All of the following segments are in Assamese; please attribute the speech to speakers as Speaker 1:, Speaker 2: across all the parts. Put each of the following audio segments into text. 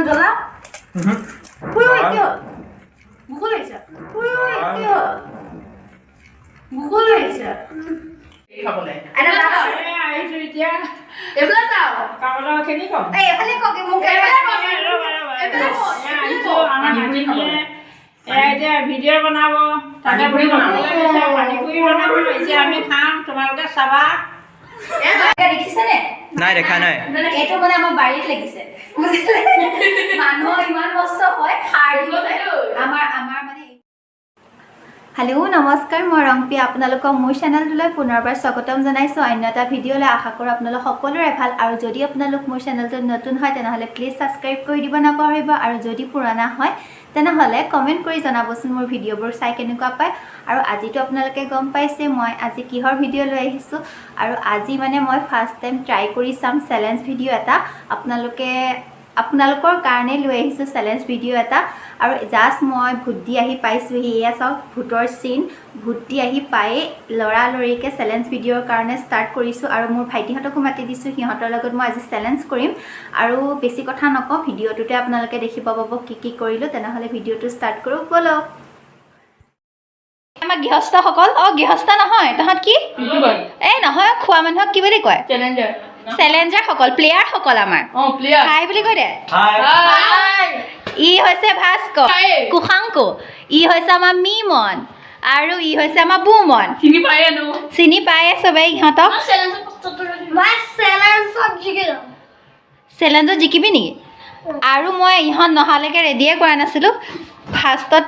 Speaker 1: জ্বলা ঐ কিয় গুগল আহিছে ঐ কিয় গুগল আহিছে
Speaker 2: এই খাবলে
Speaker 1: আরে দাদা
Speaker 2: আহিছো এতিয়া
Speaker 1: এফালে যাও
Speaker 2: কামলা খেনি কম
Speaker 1: এই এফালে কক মোক
Speaker 2: আমাৰ নাতিনিয়ে এতিয়া ভিডিঅ' বনাব তাতে বহি বনাবলৈ গৈছে পানী পুৰি বনাব এতিয়া আমি খাম তোমালোকে চাবা
Speaker 1: দেখিছেনে
Speaker 3: নাই দেখা নাই
Speaker 1: এইটো মানে আমাৰ বাৰীত লাগিছে মানুহ ইমান কষ্ট হয় সাৰ দিবলৈ আমাৰ মানে হেল্ল' নমস্কাৰ মই ৰংপি আপোনালোকক মোৰ চেনেলটোলৈ পুনৰবাৰ স্বাগতম জনাইছোঁ অন্য এটা ভিডিঅ'লৈ আশা কৰোঁ আপোনালোক সকলোৰে ভাল আৰু যদি আপোনালোক মোৰ চেনেলটোত নতুন হয় তেনেহ'লে প্লিজ ছাবস্ক্ৰাইব কৰি দিব নাপাহৰিব আৰু যদি পুৰণা হয় তেনেহ'লে কমেণ্ট কৰি জনাবচোন মোৰ ভিডিঅ'বোৰ চাই কেনেকুৱা পায় আৰু আজিতো আপোনালোকে গম পাইছে মই আজি কিহৰ ভিডিঅ' লৈ আহিছোঁ আৰু আজি মানে মই ফাৰ্ষ্ট টাইম ট্ৰাই কৰি চাম চেলেঞ্জ ভিডিঅ' এটা আপোনালোকৰ কাৰণে লৈ আহিছোঁ চেলেঞ্জ ভিডিঅ' এটা আৰু জাষ্ট মই ভোট দি আহি পাইছোঁহি এয়া চাওক ভোটৰ চিন ভোট দি আহি পায়ে লৰালৰিকৈ চেলেঞ্জ ভিডিঅ'ৰ কাৰণে ষ্টাৰ্ট কৰিছোঁ আৰু মোৰ ভাইটিহঁতকো মাতি দিছোঁ সিহঁতৰ লগত মই আজি চেলেঞ্জ কৰিম আৰু বেছি কথা নকওঁ ভিডিঅ'টোতে আপোনালোকে দেখি পাব কি কৰিলোঁ তেনেহ'লে ভিডিঅ'টো ষ্টাৰ্ট কৰোঁ ব'লক আমাৰ গৃহস্থসকল গৃহস্থ নহয় তহঁত কি এই নহয় খোৱা মানুহক কি বুলি কয় চেলেঞ্জাৰ সকল প্লেয়াৰ সকল আমাৰ হাই বুলি কৈ দে ই হৈছে ভাস্কৰ কুশাংকু ই হৈছে আমাৰ মিমন আৰু ই হৈছে আমাৰ বুমন চিনি পায়ে চবেই ইহঁতক চেলেঞ্জত জিকিবি নেকি আৰু মই ইহঁত নহালৈকে ৰেডিয়ে কৰা নাছিলোঁ ফাৰ্ষ্টত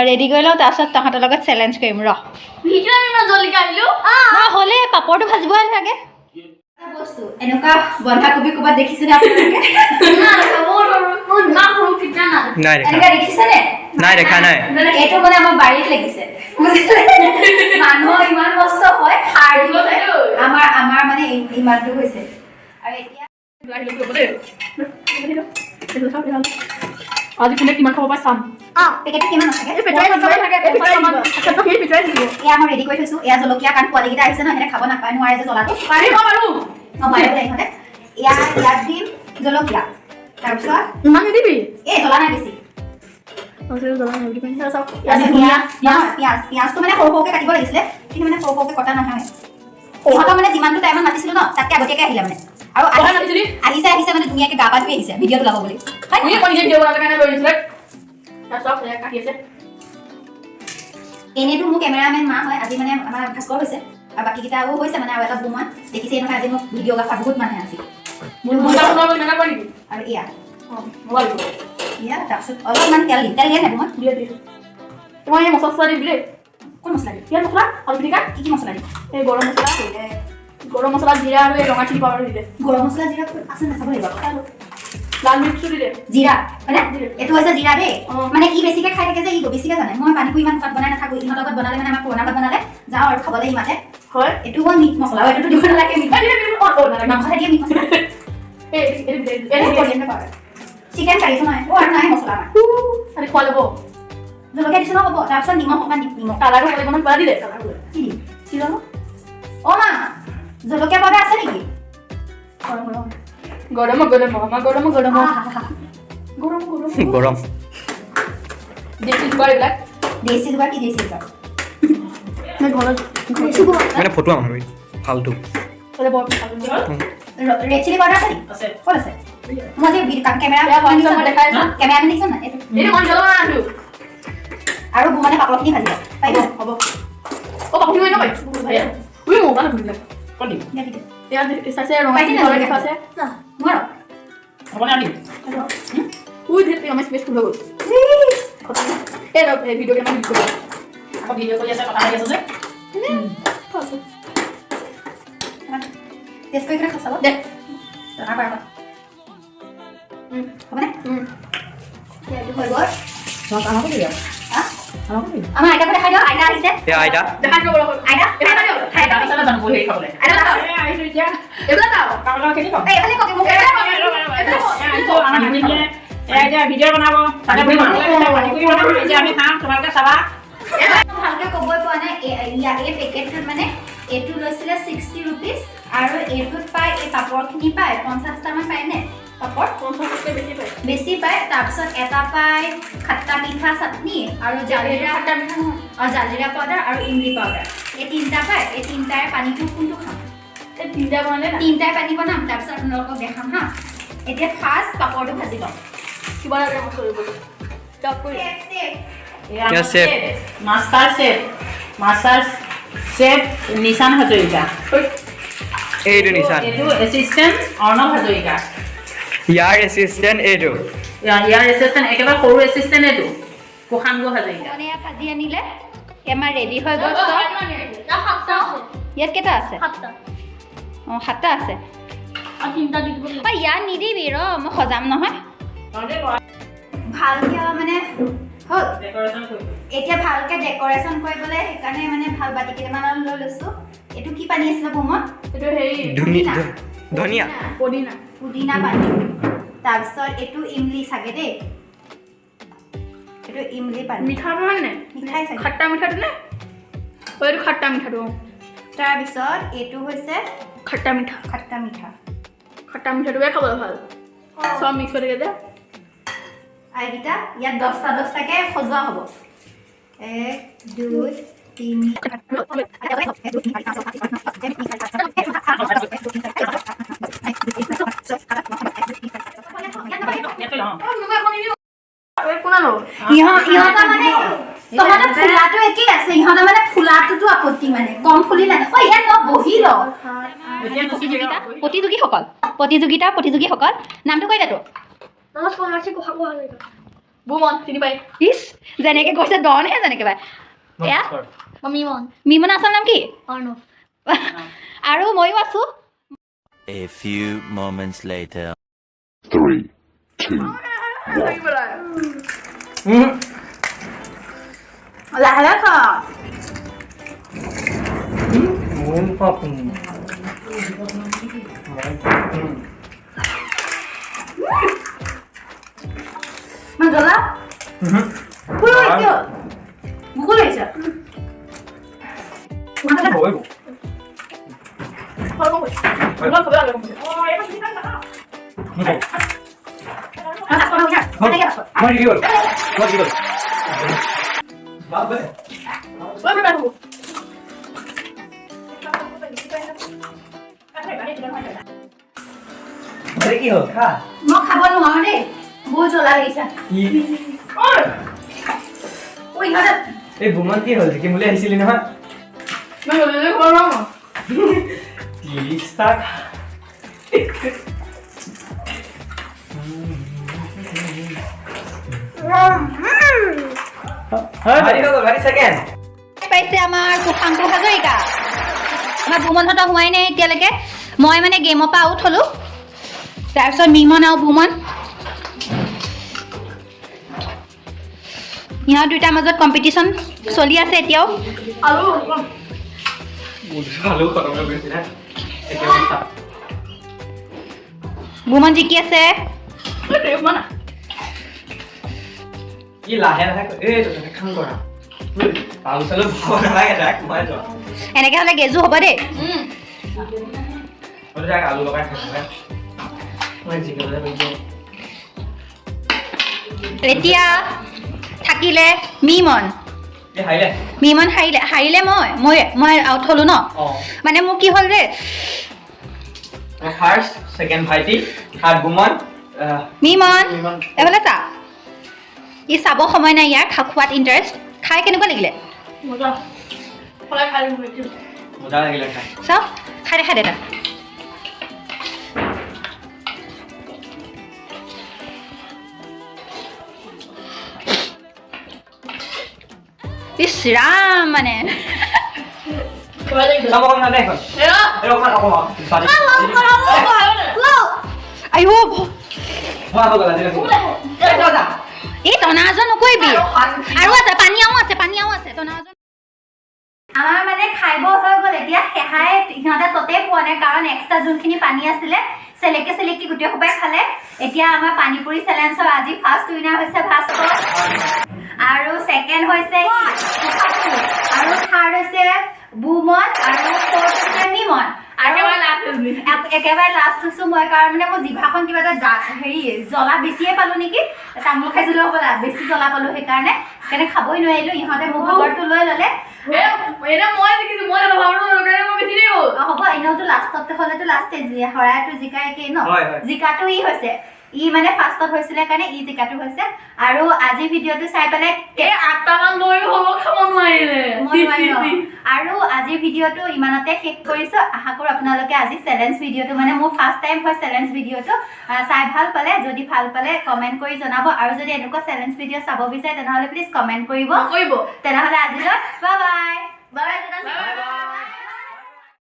Speaker 1: ৰেডি কৰি লওঁ তাৰপিছত তহঁতৰ লগত চেলেঞ্জ কৰিম হ'লে পাপৰটো ভাজিব লাগে বস্তু এনেকুৱা বন্ধাকবি ক'ৰবাত দেখিছেনে আপোনালোকে দেখিছেনে
Speaker 3: নাই দেখা নাই
Speaker 1: এইটো মানে আমাৰ বাৰীত লাগিছে মানুহ ইমান কষ্ট হয় সাৰ দিবলৈ আমাৰ মানে ইমানটো হৈছে আৰু এতিয়া
Speaker 2: আজি কোনে কিমান খাব পাই চাম
Speaker 1: পেকেটটো কিমান আছে এয়া মই ৰেডি কৰি থৈছোঁ এয়া জলকীয়া কাৰণ পোৱালিকেইটা আহিছে ন সিহঁতে খাব নাপায় নোৱাৰে যে জ্বলাটো ইহঁতে ইয়াত দিম জলকীয়া তাৰপিছত
Speaker 2: ইমান নিদিবি
Speaker 1: এই জ্বলা নাই বেছি পিঁয়াজটো মানে সৰু সৰুকৈ কাটিব লাগিছিলে কিন্তু মানে সৰু সৰুকৈ কটা নহয় সিহঁতক মানে যিমানটো টাইমত মাতিছিলোঁ ন তাতকৈ আগতীয়াকৈ আহিলে মানে আৰু আহিছে মানে ধুনীয়াকৈ গা পা ধুই আহিছে ভিডিঅ'টো ওলাব বুলি এনেইতো মোৰ কেমেৰামেন মা হয় আজি মানে আমাৰ ভাস্কৰ হৈছে আৰু বাকীকেইটাও হৈছে মানে আৰু এটা বুমন দেখিছে নহয় আজি মোক ভিডিঅ'গ্ৰাফাৰ বহুত মানুহে আছে আৰু এয়া তাৰপিছত অলপমান তেল দিম তেল দিয়ে নাই বুমন
Speaker 2: মই এই মছলা দিম দেই
Speaker 1: কোন মছলা দিম
Speaker 2: ইয়াৰ মছলা আলু পিটিকা
Speaker 1: কি মছলা দিম
Speaker 2: এই গৰম মছলা জিৰা আৰু এই ৰঙা চিলি পাউডাৰ দিলে
Speaker 1: গৰম মছলা জিৰা আছে নাই চাব লাগিব
Speaker 2: লাল মিৰ্চটো দিলে
Speaker 1: জিৰা হয়নে এইটো হৈছে জিৰা দেই মানে ই বেছিকৈ খাই থাকে যে ই বেছিকৈ জানে মই পানী পুৰি ইমান ঘৰত বনাই নাথাকোঁ ইহঁতৰ লগত বনালে মানে আমাৰ পুৰণা ঘৰত বনালে যাওঁ আৰু খাবলৈ ইমাতে
Speaker 2: হয়
Speaker 1: এইটো হ'ল মিট মছলা এইটো দিব নালাগে মাংসতে দিয়ে মিট মছলা চিকেন কাঢ়িছোঁ নহয় আৰু নাই মছলা আমাৰ
Speaker 2: খোৱা যাব
Speaker 1: জলকীয়া দিছোঁ ন হ'ব তাৰপিছত নিমখ অকণমান নিমখ
Speaker 2: কালাৰটো অকণমান পেলাই দিলে
Speaker 1: কি দিম কি জানো মা জলকীয়া পাউডাৰ আছে নেকি
Speaker 2: গৰম দেশী জোগাৰ এইবিলাক
Speaker 1: দেশী জোগাৰ কি দেশী জোগাৰ
Speaker 3: মানে ফটোৱা মানুহ ফাল্টু
Speaker 1: ৰেড চিলি পাউডাৰ আছে নেকি ক'ত আছে মই আজি কেমেৰামেন দেখিছোঁ না আৰু মানে পাপৰখিনি ভাজিব পাৰিব
Speaker 2: হ'ব পাপৰখিনি লৈ নাপায় মোবাইল ধুই ইয়াত চাইছে ৰঙা দেখা আছে
Speaker 1: নোৱাৰো
Speaker 2: হ'বনে আনিম আমি স্পেচ খুলি গ'ল এই ভিডিঅ' কেইটামান কৰি আকৌ ভিডিঅ' কৰি আছে কথা পাতি আছে যে
Speaker 1: টেষ্ট কৰি কিনে খাব দে হ'বনে এইটো হৈ গ'ল আমাৰ আইতাকো দেখাই দিয়ক আইতা আহিছে
Speaker 3: আইতা
Speaker 2: দেখাই দিব
Speaker 1: আইতা
Speaker 2: জানো বহি খাবলৈ আহিছো এতিয়া
Speaker 1: এইবিলাক যাওঁ
Speaker 2: কামলা খেলি কম
Speaker 1: এইফালে কক মোক
Speaker 2: আমাৰ নাতিনিয়ে এতিয়া ভিডিঅ' বনাব তাতে বহি বনাবলৈ পানী পুৰি বনাব এতিয়া আমি খাম তোমালোকে চাবা
Speaker 1: ভালকৈ ক'বই পোৱা নাই এই পেকেটটোত মানে এইটো লৈছিলে 60 ৰুপিজ আৰু এইটোত পায় এই পাপৰখিনি পায় 50টামান পায় নে চাপৰ বেছি পায় তাৰপিছত এটা পায় খট্টা মিঠা চাটনি আৰু জালিৰা জালিৰা পাউডাৰ আৰু ইমলি পাউডাৰ এই তিনিটা পায় এই তিনিটাৰে পানীটো কোনটো খাম তিনিটাই পানী বনাম তাৰপিছত আপোনালোকক দেখাম হা এতিয়া ফাৰ্ষ্ট পাপৰটো ভাজি লওঁ
Speaker 4: কিবা লাগে মই কৰিবলৈ টপ কৰি
Speaker 3: Yes, chef.
Speaker 2: মাষ্টাৰ চেফ নিশান হাজৰিকা
Speaker 3: এইটো নিচান
Speaker 2: এইটো এছিষ্টেণ্ট অৰ্ণৱ হাজৰিকা
Speaker 3: ইয়াৰ এছিষ্টেণ্ট এইটো
Speaker 2: ইয়াৰ এছিষ্টেণ্ট একেবাৰে সৰু এছিষ্টেণ্ট এইটো কুশাংগ হাজৰিকা
Speaker 1: মানে ইয়াত ভাজি আনিলে আমাৰ ৰেডি হৈ গ'ল ইয়াত কেইটা আছে অঁ 7টা আছে ইয়াত নিদিবি ৰ মই সজাম নহয় ভালকৈ মানে হ'ল এতিয়া ভালকৈ ডেক'ৰেশ্যন কৰিবলৈ সেইকাৰণে মানে ভাল বাটি কেইটামান লৈ লৈছোঁ এইটো কি পানী আছিলে বুমত
Speaker 4: এইটো হেৰি
Speaker 3: ধনিয়া
Speaker 1: পুদিনা পানী তাৰপিছত এইটো ইমলি চাগে দেই এইটো ইমলি পানী
Speaker 4: মিঠা নহয় নে
Speaker 1: মিঠাই চাগে
Speaker 4: খট্টা মিঠাটো নে এইটো খট্টা মিঠাটো
Speaker 1: তাৰপিছত এইটো হৈছে
Speaker 4: খট্টা মিঠা খট্টা মিঠাটোকে খাবলৈ ভাল চব মিক্স হৈ থাকে যে
Speaker 1: এইকেইটা ইয়াত 10টাকৈ সজোৱা হ'ব 1 2 3 ইহঁতৰ মানে তহঁতৰ ফুলাটো একেই আছে ইহঁতৰ মানে ফুলাটোতো আপত্তি মানে কম ফুলি নাই ইয়াত মই বহি লওঁ প্ৰতিযোগীসকল নামটো কৈ দে তোৰ
Speaker 4: বুমন চিনি পাই
Speaker 1: ইছ যেনেকৈ কৈছে ডনহে যেনেকৈ পায় এয়া মিমন আচল নাম কি
Speaker 4: অৰ্ণৱ
Speaker 1: আৰু ময়ো আছোঁ
Speaker 5: A few moments later.
Speaker 6: 3, 2, 1.
Speaker 1: লাহে খা জ্বলা ভোক লাগিছে
Speaker 3: কি হ'ল খা
Speaker 1: মই খাব নোৱাৰো দেই বহুত জ্বলা লাগিছে
Speaker 3: এই বুমন কি হ'ল জিকিম বুলি আহিছিলি নহয় 30টা
Speaker 1: পাইছে আমাৰ কুশাংগ হাজৰিকা আমাৰ বুমনহঁতৰ হোৱাই নাই এতিয়ালৈকে মই মানে গেমৰ পৰা আউট হ'লোঁ তাৰপিছত মিমন আৰু বুমন ইহঁত দুটাৰ মাজত কম্পিটিশ্যন চলি আছে এতিয়াও বুমন জিকি আছে
Speaker 3: কি লাহে লাহে এই খাং কৰা আলু চালু ভাব নালাগে তাক মই যোৱা
Speaker 1: এনেকৈ হ'লে গেজু হ'ব দেই
Speaker 3: আলু লগাই খাই মই জিকিবলৈ পাৰিছোঁ
Speaker 1: এতিয়া থাকিলে মিমন হাৰিলে মই আউট হ'লোঁ ন মানে মোৰ কি হ'ল যে
Speaker 3: ফাৰ্ষ্ট ছেকেণ্ড ভাইটি থাৰ্ড বুমন
Speaker 1: মিমন এইফালে চা ই চাব সময় নাই ইয়াৰ খোৱাত ইণ্টাৰেষ্ট খাই কেনেকুৱা লাগিলে
Speaker 3: মজা লাগিলে খাই
Speaker 1: চাওক খাই দে তাক ইছ ৰাম মানে আইও এই টনাজন নকৰিবি আৰু আছে পানীয়াও আছে টনাজন আমাৰ মানে খাইব হৈ গ'ল এতিয়া সেহাই সিহঁতে ততে পোৱা নাই কাৰণ এক্সট্ৰা যোনখিনি পানী আছিলে চেলেকি গোটেই সোপাই খালে এতিয়া আমাৰ পানী পুৰি চেলেঞ্জৰ আজি ফাৰ্ষ্ট উইনাৰ হৈছে ভাস্কৰ আৰু ছেকেণ্ড হৈছে আৰু থাৰ্ড হৈছে বুমন আৰু ফ'ৰ্থ হৈছে মিমন একেবাৰে লাষ্ট হৈছোঁ মই, কাৰণ মানে মোৰ জিভাখন কিবা এটা হেৰি জ্বলা বেছিয়ে পালোঁ নেকি, তামোল খাইছিলোঁ হ'বলা, বেছি জ্বলা পালোঁ, সেইকাৰণে খাবই নোৱাৰিলোঁ। ইহঁতে মোৰ খবৰটো লৈ ল'লে। হ'ব, এনেওতো লাষ্টতে হ'লেতো লাষ্টে হৰাইটো জিকা একেই ন, জিকাটো ই হৈছে, ই মানে ফাৰ্ষ্টত হৈছিলে কাৰণে ই জিকাটো হৈছে। আৰু আজি ভিডিঅ'টো চাই পেলাই
Speaker 4: 8টামান লৈ হ'ব খাব নোৱাৰিলে।
Speaker 1: আৰু আজিৰ ভিডিঅ'টো ইমানতে শেষ কৰিছোঁ। আশা কৰোঁ আপোনালোকে আজি চেলেঞ্জ ভিডিঅ'টো, মানে মোৰ ফাৰ্ষ্ট টাইম হয় চেলেঞ্জ ভিডিঅ'টো, চাই ভাল পালে। যদি ভাল পালে কমেণ্ট কৰি জনাব, আৰু যদি এনেকুৱা চেলেঞ্জ ভিডিঅ' চাব বিচাৰে তেনেহ'লে প্লিজ কমেণ্ট কৰিব। তেনেহ'লে আজিলৈ বাই বাই।